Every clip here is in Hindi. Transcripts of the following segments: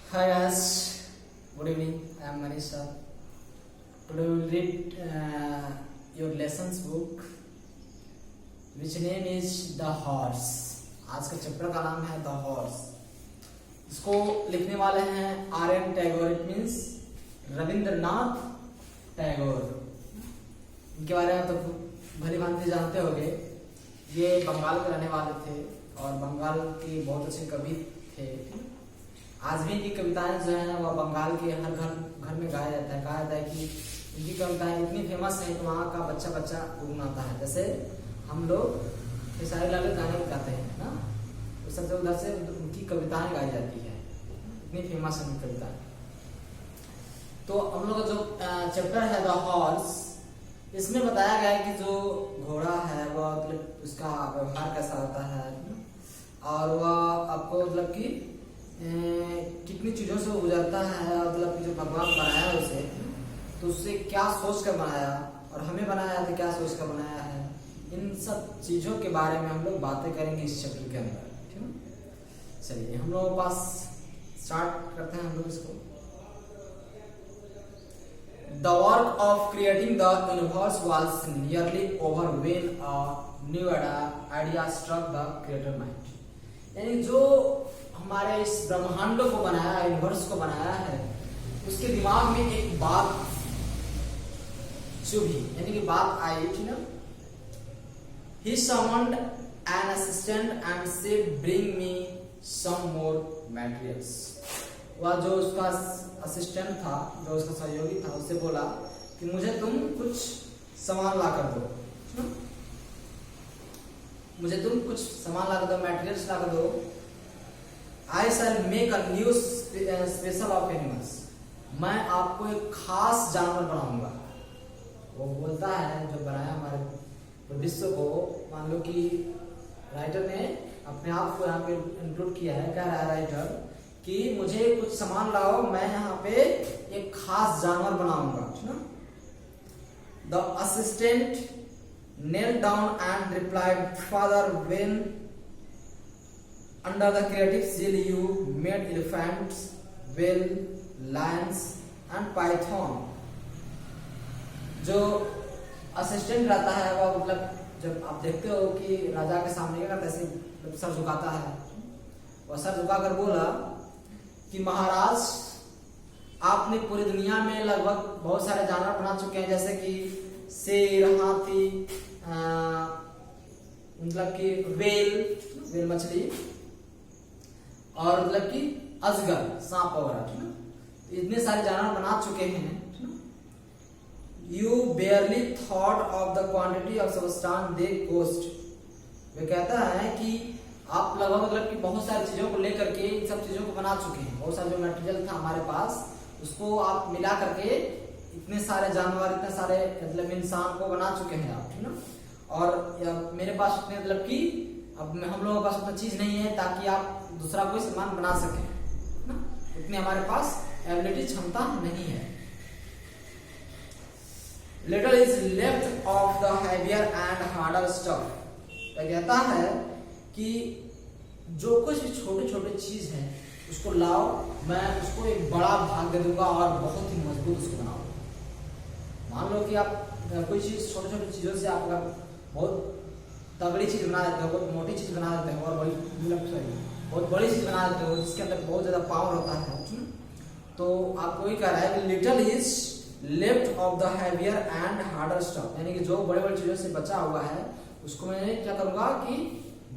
Hi guys, good evening. I am Manish sir. Today we will read your lessons book, which name is The Horse. आज का चैप्टर का नाम है The Horse. इसको लिखने वाले हैं R.N. Tagore. It means Rabindranath Tagore. इनके बारे में तो भली भांति जानते होंगे. ये बंगाल के रहने वाले थे और बंगाल के बहुत अच्छे कवि थे. आज भी इनकी कविताएं जो है वह बंगाल के हर घर में गाया जाता है. कहा जाता है कि इनकी कविताएं इतनी फेमस है कि वहाँ का बच्चा बच्चा गुनगुनाता है. जैसे हम लोग खेसारी लाल गाने गाते हैं ना, तो सबसे उधर से उनकी कविताएं गाई जाती है. इतनी फेमस है उनकी कविताएं. तो हम लोग का जो चैप्टर है द हॉर्स, इसमें बताया गया है कि जो घोड़ा है वह मतलब उसका व्यवहार कैसा होता है और वह आपको मतलब कि कितनी चीजों से गुजरता है और मतलब कि जो भगवान बनाया उसे, तो उससे क्या सोच कर बनाया और हमें बनाया तो क्या सोच कर बनाया है. इन सब चीजों के बारे में हम लोग बातें करेंगे इस चैप्टर के अंदर. ठीक है, चलिए हम लोगों के पास स्टार्ट करते हैं हम लोग इसको. The work of creating the universe was nearly over when a new idea struck the creator mind. यानी जो हमारे इस ब्रह्मांड को बनाया, यूनिवर्स को बनाया है, उसके दिमाग में एक बात चुभी, यानी कि बात आई थी ना. He summoned an assistant and said, "Bring me some more materials." वह जो उसका असिस्टेंट था, जो उसका सहयोगी था, उससे बोला कि मुझे तुम कुछ सामान ला कर दो, मुझे तुम कुछ सामान ला कर दो, मटेरियल्स ला कर दो. I shall make a new special of animals. मैं आपको एक खास जानवर बनाऊंगा. वो बोलता है जो बनाया हमारे विश्व को, मान लो कि राइटर ने अपने आप को यहाँ पे इंक्लूड किया है. कह रहा है राइटर कि मुझे कुछ सामान लाओ, मैं यहाँ पे एक खास जानवर बनाऊंगा. The assistant knelt down and replied, "Father, when under the creative seal you made elephants, whale, lions and python." जो असिस्टेंट रहता है वह मतलब जब आप देखते हो कि राजा के सामने क्या करता है, सर झुकाता है. वह सर झुकाकर बोला कि महाराज, आपने पूरी दुनिया में लगभग बहुत सारे जानवर बना चुके हैं, जैसे कि शेर, हाथी, मतलब कि वेल मछली और मतलब कि अजगर, सांप वगैरह. इतने सारे जानवर बना चुके हैं. You barely thought of the quantity of substance they cost. वे कहता है कि आप लगभग मतलब कि बहुत सारी चीजों को लेकर के इन सब चीजों को बना चुके हैं. बहुत सारा जो मटेरियल था हमारे पास, उसको आप मिला करके इतने सारे जानवर, इतने सारे मतलब इंसान को बना चुके हैं आप. ठीक ना. और मेरे पास उतने मतलब कि अब हम लोगों के पास उतना चीज नहीं है ताकि आप दूसरा कोई सामान बना सके ना. उतनी हमारे पास एबिलिटी, क्षमता नहीं है. Little is left of the heavier and harder stuff. कहता है कि जो कुछ भी छोटे छोटे चीज है उसको लाओ, मैं उसको एक बड़ा भाग दे दूंगा और बहुत ही मजबूत उसको बनाऊंगा. मान लो कि आप कोई चीज छोटे छोटे चीजों से आप अगर बहुत तगड़ी चीज बना देते हो, बहुत मोटी चीज बना देते हो और बहुत बड़ी चीज बना देते हो जिसके अंदर बहुत ज्यादा पावर होता है, तो आपको ये कह रहा है कि little is left of the heavier and harder stuff. यानी कि जो बड़े बड़े चीजों से बचा हुआ है उसको मैं क्या करूंगा कि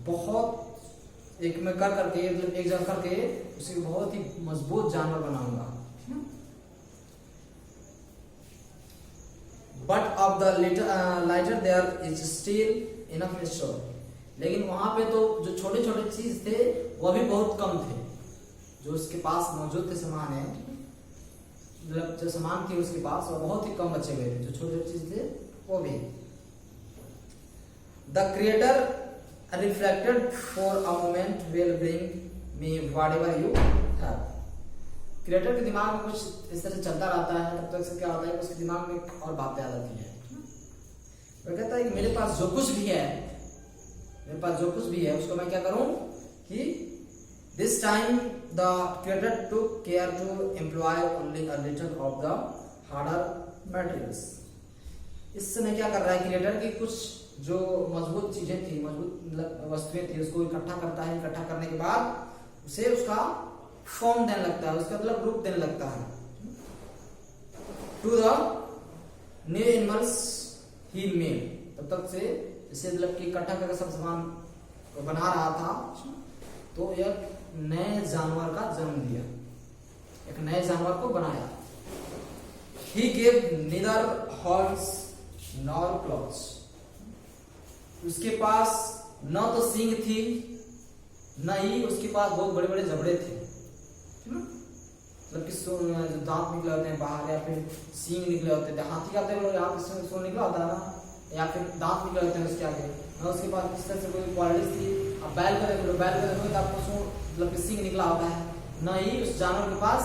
बहुत एक में कर करके मतलब एक जगह करके उसे बहुत ही मजबूत जानवर बनाऊंगा. But of the lighter there is still enough store. लेकिन वहां पे तो जो छोटे छोटे चीज थे वह भी बहुत कम थे. जो उसके पास मौजूद थे सामान है, मतलब जो सामान थी उसके पास वो बहुत ही कम बचे हुए थे. जो छोटे छोटे चीज थे वो भी. The creator reflected for a moment, will bring me whatever you have. Creator के दिमाग में कुछ इस तरह से चलता रहता है, तब तक से क्या होता है कि उसके दिमाग में और बातें आ जाती हैं. वो कहता है कि मेरे पास जो कुछ भी है, मेरे पास जो कुछ भी है उसको मैं क्या करूं कि This time the creator took care to employ only a little of the harder materials. इस समय क्या कर रहा है क्रिएटर की कुछ जो मजबूत चीजें थी, मजबूत वस्तुएं थी, उसको इकट्ठा करता है। इकट्ठा करने के बाद उसे उसका फॉर्म देने लगता है, उसका मतलब रूप देने लगता है। To the new animals he made, तब तक से इसे मतलब कि इकट्ठा करके सब सामान बना रहा था, तो एक नए जानवर का जन्म दिया, एक नए जानवर को बनाया। He gave neither horns nor claws. उसके पास न तो सींग थी, न ही उसके पास बहुत बड़े बड़े जबड़े थे, मतलब कि जो दांत निकले होते हैं बाहर, या फिर सींग निकले होते थे। हाथी का देखो यहाँ पे सूंड निकला होता है ना, या फिर दांत निकले होते हैं उसके आगे, न उसके पास इस तरह से कोई क्वालिटीज थी। अब बैल को देखो, बैल को देखो तो आपको सूंड मतलब कि सींग निकला होता है, न ही उस जानवर के पास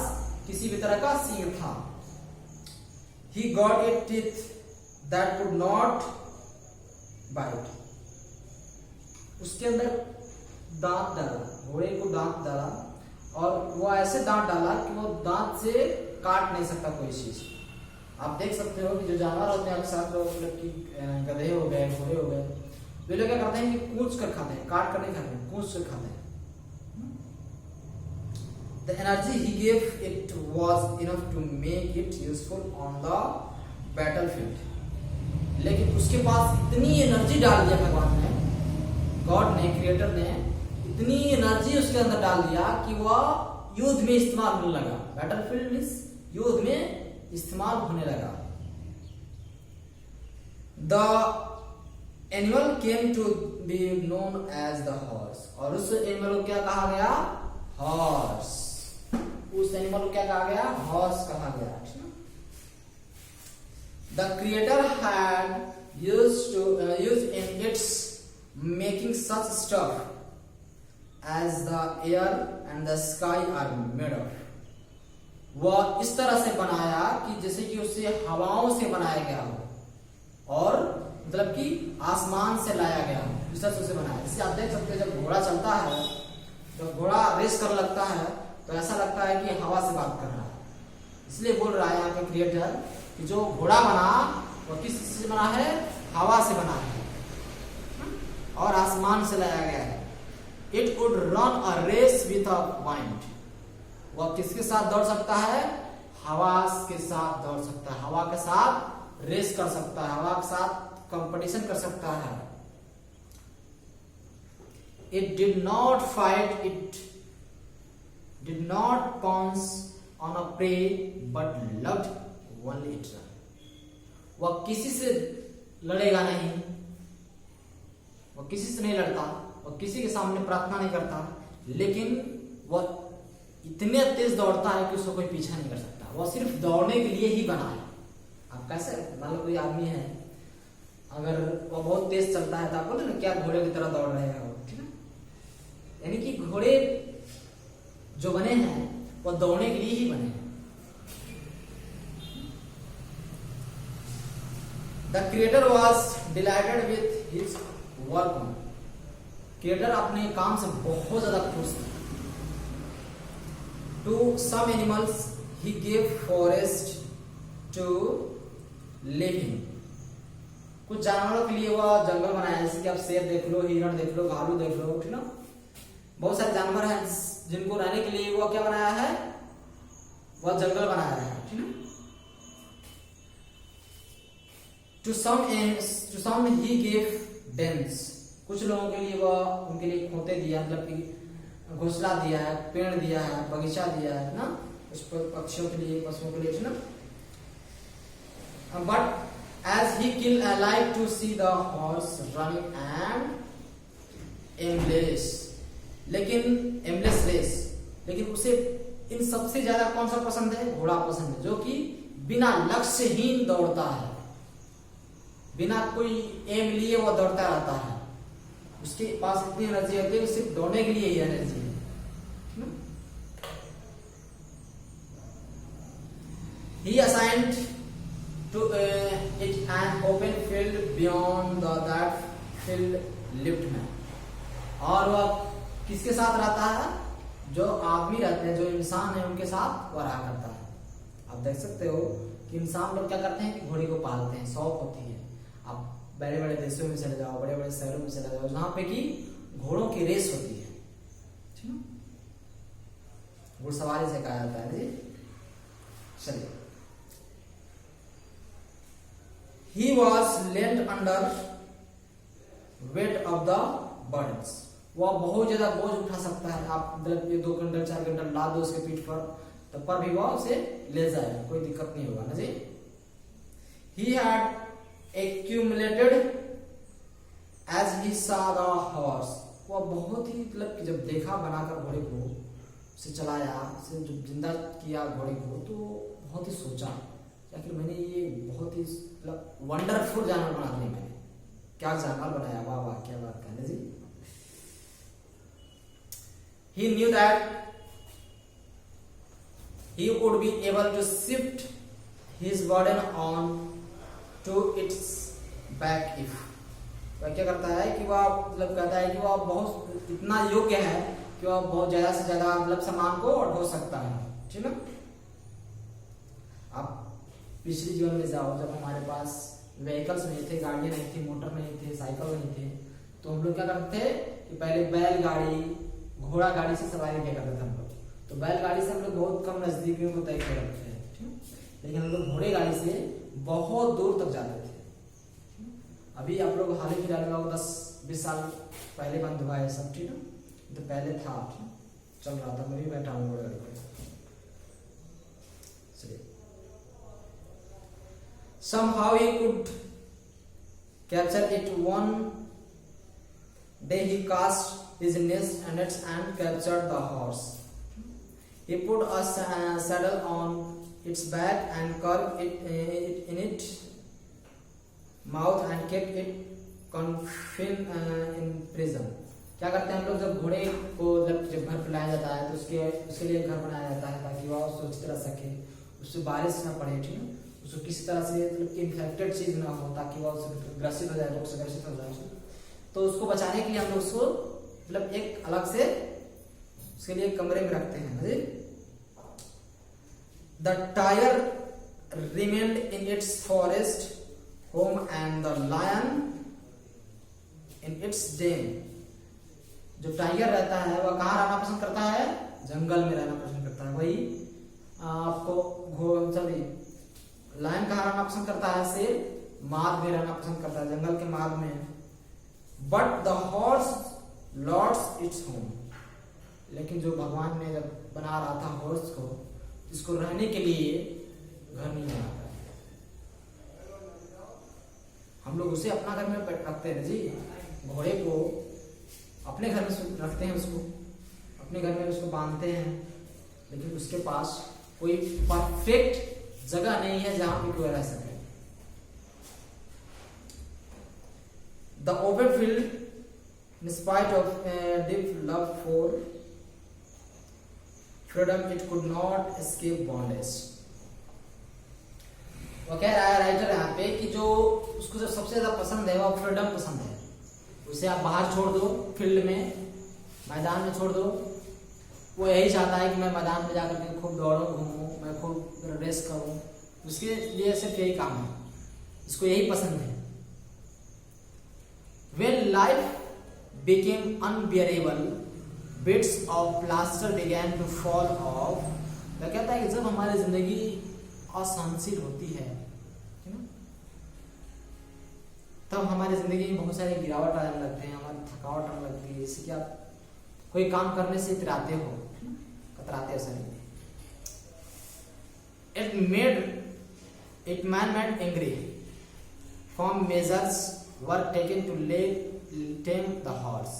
किसी भी तरह का सींग था। He got a teeth that could not bite. उसके अंदर दांत डाला, घोड़े को दांत डाला, और वो ऐसे दांत डाला कि वो दांत से काट नहीं सकता कोई चीज। आप देख सकते हो कि जो जानवर होते हैं अक्सर, जो मतलब कि गधे हो गए, घोड़े हो गए, वे लोग क्या करते हैं कि कूच कर खाते हैं, काट कर नहीं खाते हैं, कूच कर खाते हैं। The energy he gave it was enough to make it useful on the battlefield. लेकिन उसके पास इतनी एनर्जी डाल दिया भगवान ने, गॉड ने, क्रिएटर ने इतनी एनर्जी उसके अंदर डाल दिया कि वह युद्ध में इस्तेमाल होने लगा। बैटलफील्ड मींस युद्ध में इस्तेमाल होने लगा। The animal came to be known as the horse. और उस एनिमल को क्या कहा गया? हॉर्स। उस एनिमल को क्या कहा गया? हॉर्स कहा गया। The creator had used in its making such stuff as the air and the sky are made of. वह इस तरह से बनाया कि जैसे कि उसे हवाओं से बनाया गया हो और मतलब कि आसमान से लाया गया हो, इस तरह से उसे बनाया। जैसे आप देख सकते हैं जब घोड़ा चलता है, जब घोड़ा रेस कर लगता है तो ऐसा लगता है कि हवा से बात कर रहा है। इसलिए बोल रहा है यहाँ पे क्रिएटर कि जो घोड़ा बना वो किस से बना है? हवा से बना है और आसमान से लाया गया है। It would run a race with a wind. वह किसके साथ दौड़ सकता है? हवा के साथ दौड़ सकता है, हवा के साथ रेस कर सकता है, हवा के साथ कंपटीशन कर सकता है। It did not fight, it did not pounce on a prey, but loved only its own. वह किसी से लड़ेगा नहीं, वह किसी से नहीं लड़ता, वह किसी के सामने प्रार्थना नहीं करता, लेकिन वह इतने तेज दौड़ता है कि उसको कोई पीछा नहीं कर सकता। वह सिर्फ दौड़ने के लिए ही बना है। आप कैसे, मान लो कोई आदमी है, अगर वह बहुत तेज चलता है तो आप बोले ना क्या घोड़े की तरह दौड़ रहे हैं, ठीक है? यानी कि घोड़े जो बने हैं वह दौड़ने के लिए ही बने हैं। The creator was delighted with his work. Creator अपने काम से बहुत ज्यादा खुश था। To some animals he gave forest to live in. कुछ जानवरों के लिए वह जंगल बनाया, जैसे कि आप शेर देख लो, हिरण देख लो, भालू देख लो, ठीक ना? बहुत सारे जानवर हैं जिनको रहने के लिए वह क्या बनाया है? वह जंगल बनाया है, ठीक ना? To some he gave dens. कुछ लोगों के लिए वह उनके लिए खोते दिया, मतलब कि घोंसला दिया है, पेड़ दिया है, बगीचा दिया है ना, कुछ पक्षियों के लिए, पशुओं के लिए, ना? But as he liked to see the horse running and aimless, लेकिन उसे इन सबसे ज्यादा कौन सा पसंद है? घोड़ा पसंद है, जो कि बिना लक्ष्यहीन दौड़ता है, बिना कोई एम लिए वो दौड़ता रहता है। उसके पास इतनी एनर्जी होती है, सिर्फ दौड़ने के लिए ही एनर्जी है। He assigned to it an open field beyond that field lived man. और वह किसके साथ रहता है? जो आदमी रहते हैं, जो इंसान है, उनके साथ वो रहा करता है। आप देख सकते हो कि इंसान लोग क्या करते हैं कि घोड़े को पालते हैं, शौक होती है। आप बड़े बड़े देशों में चले जाओ, बड़े बड़े शहरों में चले जाओ, जहाँ पे कि घोड़ों की रेस होती है, ठीक है, घुड़सवारी से कहा जाता है जी। चलिए, he was laid under weight of the burdens, वह बहुत ज्यादा बोझ उठा सकता है। आप मतलब ये 2 क्विंटल 4 क्विंटल ला दो उसके पीठ पर पर भी वह उसे ले जाएगा, कोई दिक्कत नहीं होगा ना जी। he had accumulated as he saw the horse, वह बहुत ही मतलब जब देखा बनाकर घोड़े को, उसे चलाया, उसे जब जिंदा किया घोड़े को, तो बहुत ही सोचा आखिर मैंने ये बहुत ही मतलब वंडरफुल जानवर बना दिया, मैंने क्या जानवर बनाया, वाह वाह क्या बात कहने जी। He knew that he would be able to shift his burden on to its back if, वह क्या करता है कि वह मतलब कहता है कि वह बहुत इतना योग्य है कि वह बहुत ज्यादा से ज्यादा मतलब सामान को ढो सकता है, ठीक है। आप पिछले जीवन में जाओ, जब हमारे पास व्हीकल्स नहीं थे, गाड़ियां नहीं थी, मोटर नहीं थे, साइकिल नहीं थे, तो हम लोग क्या करते थे कि पहले बैलगाड़ी, घोड़ा गाड़ी से सवारी किया करते थे हम लोग। तो बैलगाड़ी से हम लोग बहुत कम नजदीकियों को तय कर रखते हैं, ठीक, लेकिन हम लोग घोड़े गाड़ी से बहुत दूर तक जाते थे। अभी आप लोग हाल ही फिलहाल में 10-20 साल पहले बंद हुआ है सब, ठीक है, तो पहले था, चल रहा था, मैं भी बैठा हूँ घोड़े गाड़ी पर। चलिए, somehow he could capture it. One day he cast his nest and captured the horse. He put a saddle on its back and curved it in its mouth and kept it confined in prison. क्या करते हैं हम लोग, जब घोड़े को जब घर पिलाया जाता है तो उसके लिए घर बनाया जाता है ताकि वह सुरक्षित रह सके, उससे बारिश ना पड़े, ठीक है, उसको किसी तरह से मतलब इन्फेक्टेड चीज ना हो ताकि वह ग्रसित हो जाए, रोग से ग्रसित हो जाए। तो उसको बचाने के लिए हम लोग उसको मतलब एक अलग से उसके लिए कमरे में रखते हैं। The tiger remained in its forest home and the lion in its den. जो टाइगर रहता है वह कहाँ रहना पसंद करता है, जंगल में रहना पसंद करता है। वही आपको लायन कहाँ रहना पसंद करता है, शेर मार्ग में रहना पसंद करता है, जंगल के मार्ग में। But the horse lords its home, लेकिन जो भगवान ने जब बना रहा था हॉर्स को, इसको रहने के लिए घर नहीं बनाता, हम लोग उसे अपना घर में रखते हैं जी। घोड़े को अपने घर में रखते हैं, उसको अपने घर में उसको बांधते हैं, लेकिन उसके पास कोई परफेक्ट जगह नहीं है जहां पे कोई रह सके। The open field in spite of deep love for freedom it could not escape bondage। वो कह रहा है राइटर यहाँ पे कि जो उसको जो सबसे ज्यादा पसंद है वो फ्रीडम पसंद है। उसे आप बाहर छोड़ दो, फील्ड में, मैदान में छोड़ दो, वो यही चाहता है कि मैं मैदान में जाकर के खूब दौड़ूं, घूमूं, मैं खूब रेस करूं, उसके लिए सिर्फ यही काम है, इसको यही पसंद है। When life became unbearable, bits of plaster began to fall off। वह कहता है कि जब हमारी जिंदगी असहनशील होती है ना, तब हमारी जिंदगी में बहुत सारे गिरावट आने लगते हैं, हमारी थकावट आने लगती है, जैसे कि आप कोई काम करने से इतराते हो, कतराते हो sir. It made angry. Firm measures were taken to tame the horse।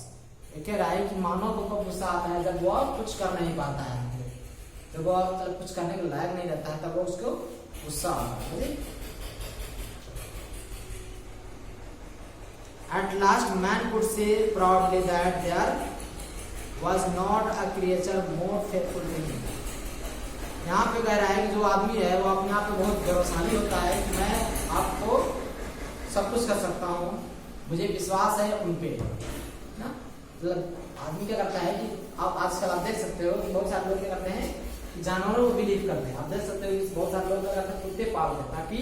कह रहा है कि मानव को कब गुस्सा आता है, जब वह कुछ कर नहीं पाता है, जब वह कुछ करने के लायक नहीं रहता है, तब वो उसको गुस्सा आता है। At last man could say proudly that there was not a creature more faithful than him। यहाँ पे कह रहा है कि जो आदमी है वो अपने आप में बहुत गौरवशाली होता है कि मैं आपको सब कुछ कर सकता हूँ, मुझे विश्वास है उन पे ना, मतलब आदमी क्या करता है कि आप आजकल आप देख सकते हो कि बहुत सारे लोग क्या करते हैं कि जानवरों को बिलीव करते हैं। आप देख सकते हो कि बहुत सारे लोग क्या करते हैं, कुत्ते पालते हैं ताकि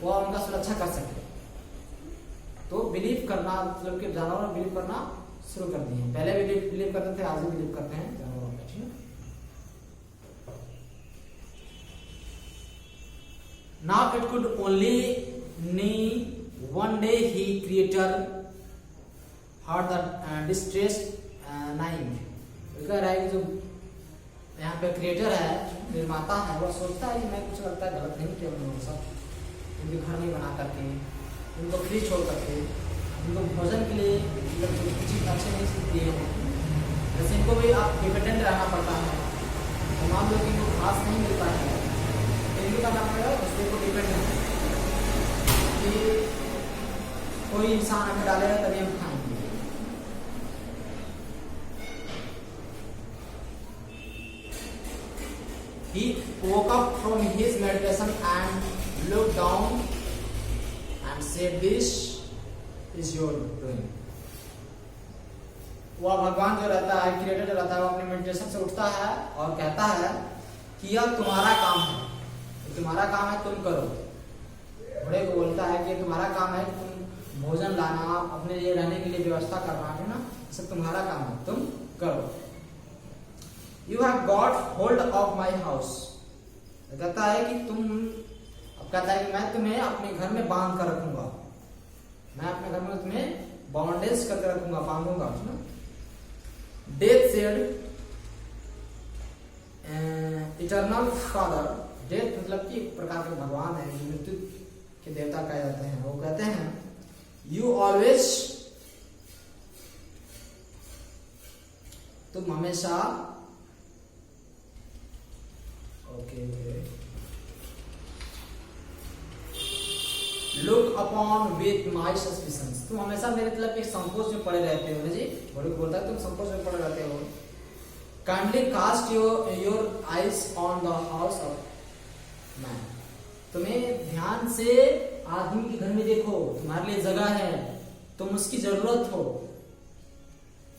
वो उनका सुरक्षा कर सके। तो बिलीव करना मतलब कि जानवरों में बिलीव करना शुरू कर दिए। पहले भी बिलीव करते थे, आज भी बिलीव करते हैं जानवरों में। ठीक है, now it could only knee one day he creator heard the distress name। कह रहा है कि जो यहाँ पे क्रिएटर है, निर्माता है, वो सोचता है कि मैं कुछ लगता है गलत नहीं किया उन्होंने, सब उनके घर नहीं बना करके, उनको फ्री छोड़ करके, उनको भोजन के लिए चीज अच्छे नहीं दिए हैं, जैसे इनको भी आप डिपेंडेंट रहना पड़ता है। तो मान लो कि इनको घास नहीं मिलता है तो इनको करना पड़ेगा, उसके ऊपर डिपेंड है कि कोई इंसान हमें डालेगा तभी हम खाएंगे। He woke up from his meditation and looked down and said, "This is your doing." वह भगवान जो रहता है, क्रिएटर जो रहता है, वो अपने मेडिटेशन से उठता है और कहता है कि यह तुम्हारा काम है, तुम्हारा काम है, तुम करो। घोड़े को बोलता है कि तुम्हारा काम है, तुम भोजन लाना, अपने लिए रहने के लिए व्यवस्था करना, है ना, सब तुम्हारा काम है, तुम करो। You have got hold of my house. कहता है कि तुम, अब कहता है कि मैं तुम्हें अपने घर में बांध कर रखूंगा, मैं अपने घर में तुम्हें बाउंडेज करके रखूंगा, बांधूंगा। Death said eternal father. Death मतलब कि एक प्रकार के भगवान है, मृत्यु के देवता कहे जाते हैं। वो कहते हैं You always, तुम हमेशा, okay, look upon with my suspicions. तुम हमेशा मेरे मतलब एक संकोच में पड़े रहते हो। जी बड़े बोलता है तुम संकोच में पड़े रहते हो। Kindly cast your eyes on the house of man. तुम्हें ध्यान से आदमी के घर में देखो, तुम्हारे लिए जगह है, तुम उसकी जरूरत हो।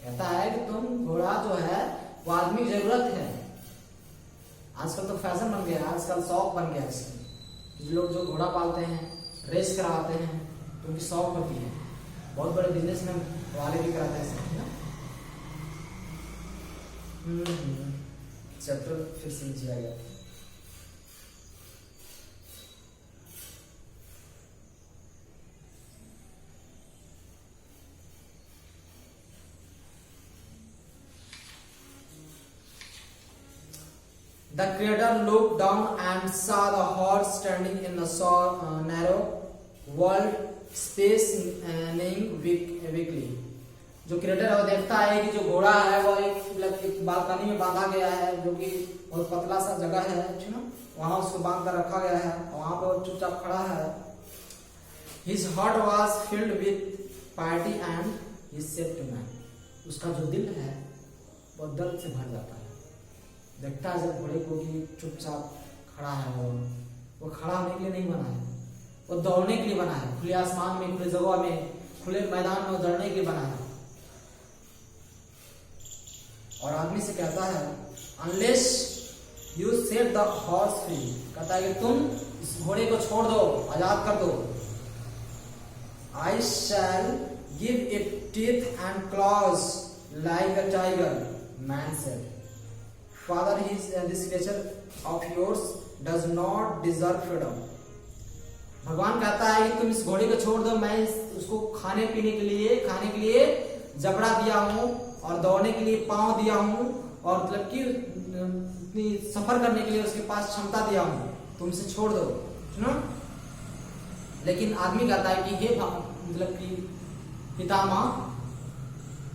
कहता है कि तुम, घोड़ा जो है वो आदमी की जरूरत है। आजकल तो फैशन बन गया, आजकल शौक बन गया इसमें। लोग जो घोड़ा पालते हैं, रेस कराते हैं, तो उनकी शौक होती है। बहुत बड़े बिजनेस में वाले भी कराते हैं सब, ना। चैप्टर फिर से नीचे आ गया। The creator looked down and saw the horse standing in the narrow walled space, named weakly। जो क्रिएटर है वो देखता है कि जो घोड़ा है वो एक बालकनी में बांधा गया है, जो कि बहुत पतला सा जगह है, ठीक ना, वहां उसको बांध कर रखा गया है, वहां पर वो चुपचाप खड़ा है। His heart was filled with piety and he said to man। उसका जो दिल है वो दर्द से भर जाता है। देखता है जब घोड़े को कि चुपचाप खड़ा है, वो खड़ा होने के लिए नहीं बना है, वो दौड़ने के लिए बना है। खुले आसमान में, खुले जगह में, खुले मैदान में दौड़ने के लिए बना है। और आदमी से कहता है unless you set the horse free. कहता है कि तुम इस घोड़े को छोड़ दो, आजाद कर दो। I shall give it teeth and claws like a tiger, man said. Father, this creature of yours does not deserve freedom। भगवान कहता है कि तुम इस घोड़े को छोड़ दो, मैं उसको खाने के लिए जबड़ा दिया हूँ और दौड़ने के लिए पांव दिया हूँ और मतलब कि इतनी सफर करने के लिए उसके पास क्षमता दिया हूँ, तुम इसे छोड़ दो, सुनो। लेकिन आदमी कहता है कि हे मतलब कि पितामह,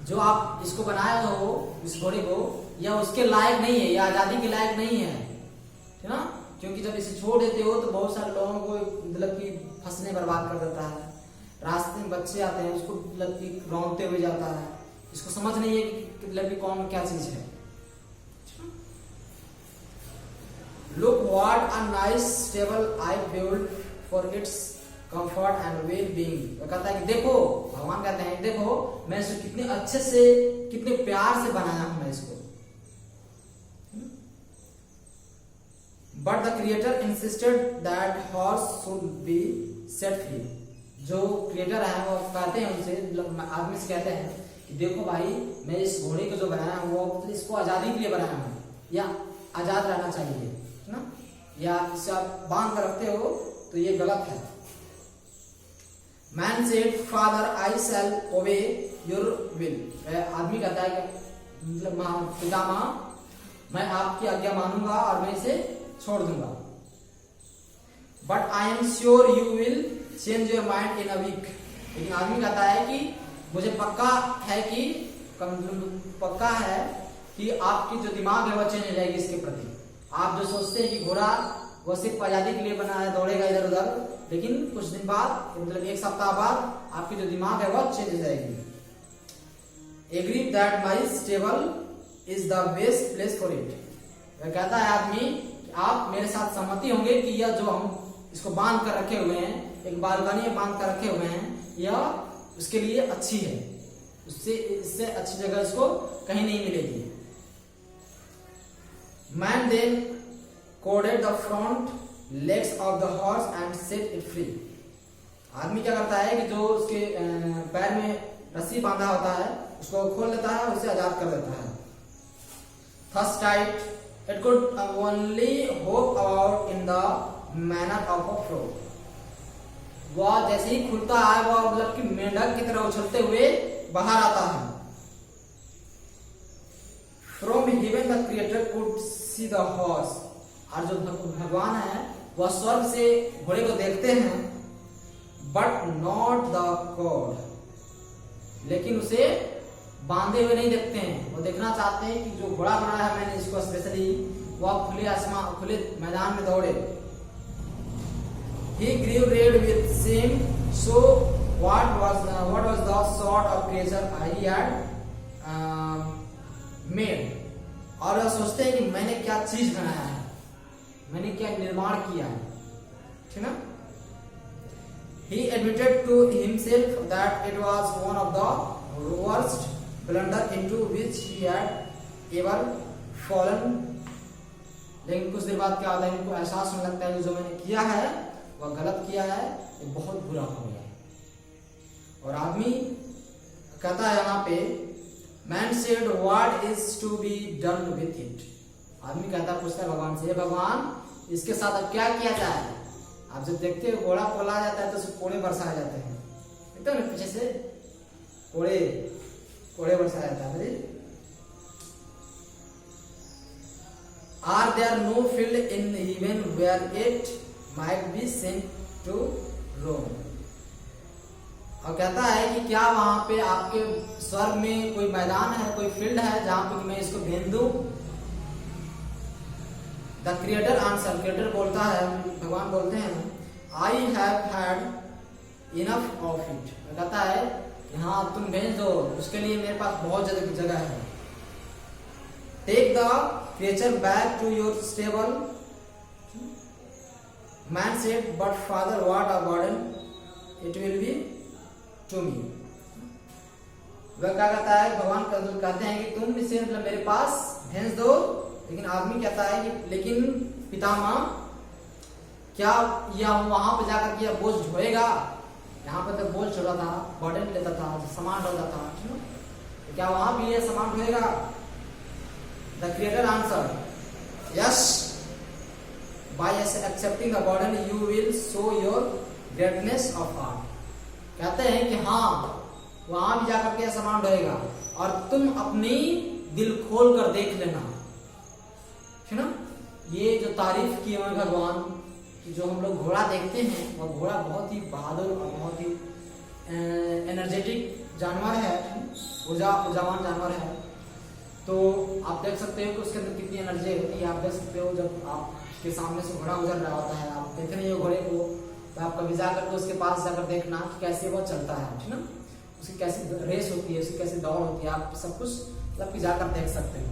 जो आप इसको बनाए हो, इस घोड़े को, या उसके लायक नहीं है, या आजादी के लायक नहीं है, ठीक ना। क्योंकि जब इसे छोड़ देते हो तो बहुत सारे लोगों को मतलब कि फंसने बर्बाद कर देता है। रास्ते में बच्चे आते हैं, उसको मतलब कि रौंदते हुए जाता है, इसको समझ नहीं है कि मतलब कि कौन क्या चीज है। Look what a nice table I build for its comfort and well being. वो कहता है कि देखो, भगवान कहते हैं देखो मैं इसको कितने अच्छे से, कितने प्यार से बनाया हूं मैं इसको। But the creator insisted that horse should be set free. जो क्रिएटर है वो कहते हैं उनसे, आदमी से कहते हैं कि देखो भाई, मैं इस घोड़े को जो बनाया हूं वो इसको आजादी के लिए बनाया हूं, या आजाद रहना चाहिए, है ना, या इसे आप बांध कर रखते हो तो ये गलत है। Man said father I shall obey your will. आदमी कहता है कि मतलब पितामह मैं आपकी आज्ञा मानूंगा और मैं इसे छोड़ दूंगा। But I am sure you will change your mind in a week. लेकिन आदमी कहता है कि मुझे पक्का है कि आपकी जो दिमाग है वो चेंज हो जाएगी इसके प्रति। आप जो सोचते हैं कि घोड़ा वो सिर्फ आजादी के लिए बना है, दौड़ेगा इधर उधर, लेकिन कुछ दिन बाद, मतलब एक सप्ताह बाद आपकी जो दिमाग है वो चेंज हो जाएगी। Agree that my stable is the best place for it. वह कहता है आदमी कि आप मेरे साथ सहमति होंगे कि यह जो हम इसको बांध कर रखे हुए हैं, एक बालकनी में बांध कर रखे हुए हैं, यह उसके लिए अच्छी है, इससे अच्छी जगह इसको कहीं नहीं मिलेगी। Man then coded the front legs of the horse and set it free. आदमी क्या करता है कि जो उसके पैर में रस्सी बांधा होता है उसको खोल देता है, उसे आजाद कर देता है। Thus tied it could only hop about in the manner of a frog. वह जैसे ही खुलता है वह मतलब कि मेंढक की तरह उछलते हुए बाहर आता है। From heaven the creator could see the horse. और जो भगवान है वह स्वर्ग से घोड़े को देखते हैं, बट नॉट द कॉड। लेकिन उसे बांधे हुए नहीं देखते हैं, वो देखना चाहते हैं कि जो घोड़ा बनाया है मैंने इसको स्पेशली, वह खुले आसमान, खुले मैदान में दौड़े। He grew red with shame. So what was the sort of creature he had made? और वह सोचते हैं कि मैंने क्या चीज बनाया है, मैंने क्या निर्माण किया है, ठीक ना। He admitted to himself that it was one of the worst blunder into which he had ever fallen. लेकिन कुछ देर बाद क्या होता है, इनको एहसास होने लगता है कि जो मैंने किया है वह गलत किया है, ये बहुत बुरा हो गया है। और आदमी कहता है यहाँ पे, man said what is to be done with it. आदमी कहता है, पूछता है भगवान से, भगवान इसके साथ अब क्या किया जाए। आप जब देखते हो घोड़ा पोला जाता है तो उसको कोड़े बरसाए जाते हैं, देखते हो ना पीछे से कोड़े बरसाया जाता है। Are there no field in heaven where it might be sent to Rome। और कहता है कि क्या वहां पे आपके स्वर्ग में कोई मैदान है, कोई फील्ड है जहां पे मैं इसको भेज दूं। द क्रिएटर आंसर, क्रिएटर बोलता है, भगवान बोलते हैं, I have had enough of it. कहता है हाँ तुम भेज दो, उसके लिए मेरे पास बहुत जगह है। Take the creature back to your stable. Man said, but father, what a burden it will be to me। वह क्या कहता है, भगवान कहते हैं कि तुम इसे मतलब मेरे पास भेज दो। लेकिन आदमी कहता है कि लेकिन पितामह, क्या यह वहां पर जाकर के बोझ ढोएगा। यहाँ पर तो बोझ छोड़ा था, बर्डन लेता था, सामान ढोता था, तो क्या वहां भी ये सामान ढोएगा। The creator answer, yes, by accepting the burden you will show your greatness of heart। कहते हैं कि हाँ वहां भी जाकर के सामान ढोएगा और तुम अपनी दिल खोल कर देख लेना, है ना। ये जो तारीफ की है भगवान कि जो हम लोग घोड़ा देखते हैं वह घोड़ा बहुत ही बहादुर और बहुत ही एनर्जेटिक जानवर है, ऊर्जावान जानवर है। तो आप देख सकते हो कि उसके अंदर कितनी एनर्जी होती है। आप देख सकते हो जब आप के सामने से घोड़ा गुजर रहा होता है, आप देख रहे हो घोड़े को, तो आप कभी जाकर के उसके पास जाकर देखना कि कैसे वो चलता है, ठीक ना, उसकी कैसी रेस होती है, उसकी कैसी दौड़ होती है, आप सब कुछ मतलब कि जाकर देख सकते हो।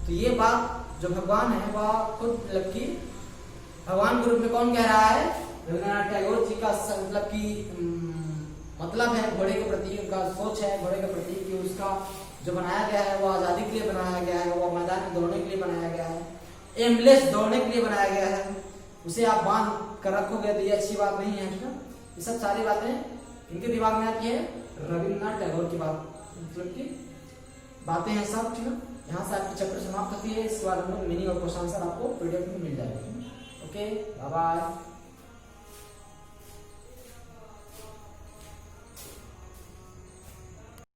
तो ये बात जो भगवान है वह खुद मतलब कि भगवान के रूप में कौन कह रहा है, रविंद्रनाथ टैगोर जी का मतलब कि मतलब है घोड़े के प्रति, उनका सोच है घोड़े के प्रति कि उसका जो बनाया गया है वो आज़ादी के लिए बनाया गया है, वो मैदान में दौड़ने के लिए बनाया गया है, एमलेस दौड़ने के लिए बनाया गया है। उसे आप बांध कर रखोगे तो ये अच्छी बात नहीं है, ठीक है। ये सब सारी बातें इनके दिमाग में आती है, रविंद्रनाथ टैगोर की बात मतलब की बातें हैं सब, ठीक है। यहाँ से आपकी चैप्टर समाप्त होती है। इसके बाद हम लोग मीनिंग और क्वेश्चन आंसर आपको पीडीएफ में मिल जाएगा। Okay, bye bye.